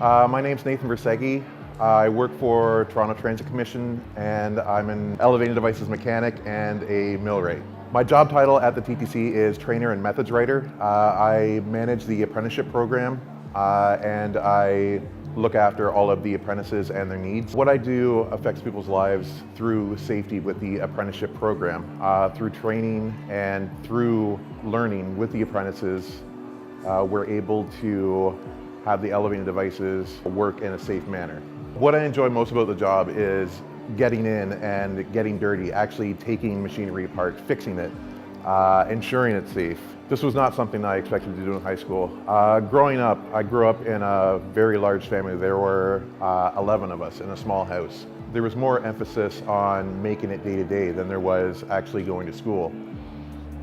My name's Nathan Verseqhy. I work for Toronto Transit Commission and I'm an elevating devices mechanic and a millwright. My job title at the TTC is trainer and methods writer. I manage the apprenticeship program and I look after all of the apprentices and their needs. What I do affects people's lives through safety with the apprenticeship program, through training and through learning with the apprentices. We're able to have the elevating devices work in a safe manner. What I enjoy most about the job is getting in and getting dirty, actually taking machinery apart, fixing it, ensuring it's safe. This was not something I expected to do in high school. Growing up, I grew up in a very large family. There were 11 of us in a small house. There was more emphasis on making it day to day than there was actually going to school.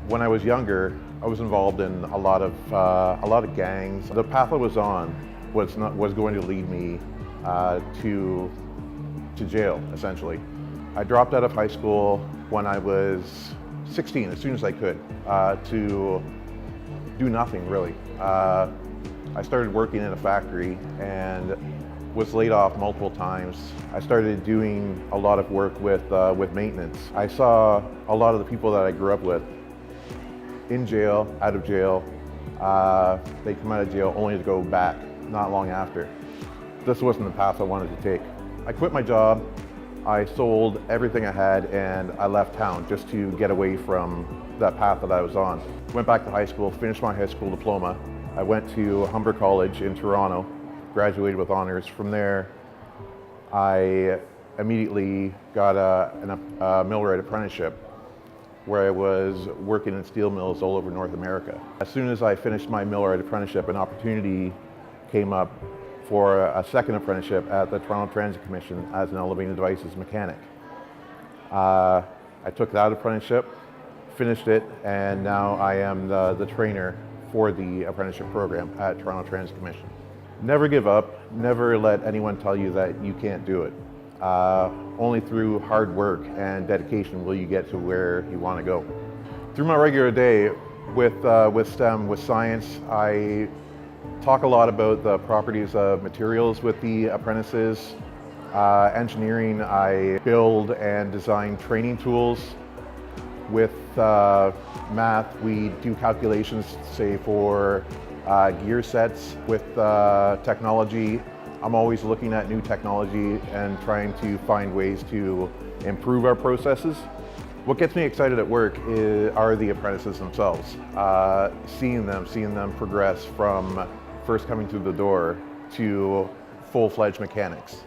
When I was younger, I was involved in a lot of gangs. The path I was on was going to lead me to jail, essentially. I dropped out of high school when I was 16, as soon as I could, to do nothing really. I started working in a factory and was laid off multiple times. I started doing a lot of work with maintenance. I saw a lot of the people that I grew up with in jail, out of jail. They come out of jail only to go back not long after. This wasn't the path I wanted to take. I quit my job, I sold everything I had, and I left town just to get away from that path that I was on. Went back to high school, finished my high school diploma. I went to Humber College in Toronto, graduated with honors. From there, I immediately got a millwright apprenticeship where I was working in steel mills all over North America. As soon as I finished my millwright apprenticeship, an opportunity came up for a second apprenticeship at the Toronto Transit Commission as an elevating devices mechanic. I took that apprenticeship, finished it, and now I am the trainer for the apprenticeship program at Toronto Transit Commission. Never give up, never let anyone tell you that you can't do it. Only through hard work and dedication will you get to where you want to go. Through my regular day with STEM, with science, I talk a lot about the properties of materials with the apprentices. Engineering, I build and design training tools. With math, we do calculations, say for gear sets. With technology, I'm always looking at new technology and trying to find ways to improve our processes. What gets me excited at work are the apprentices themselves. Seeing them progress from first coming through the door to full-fledged mechanics.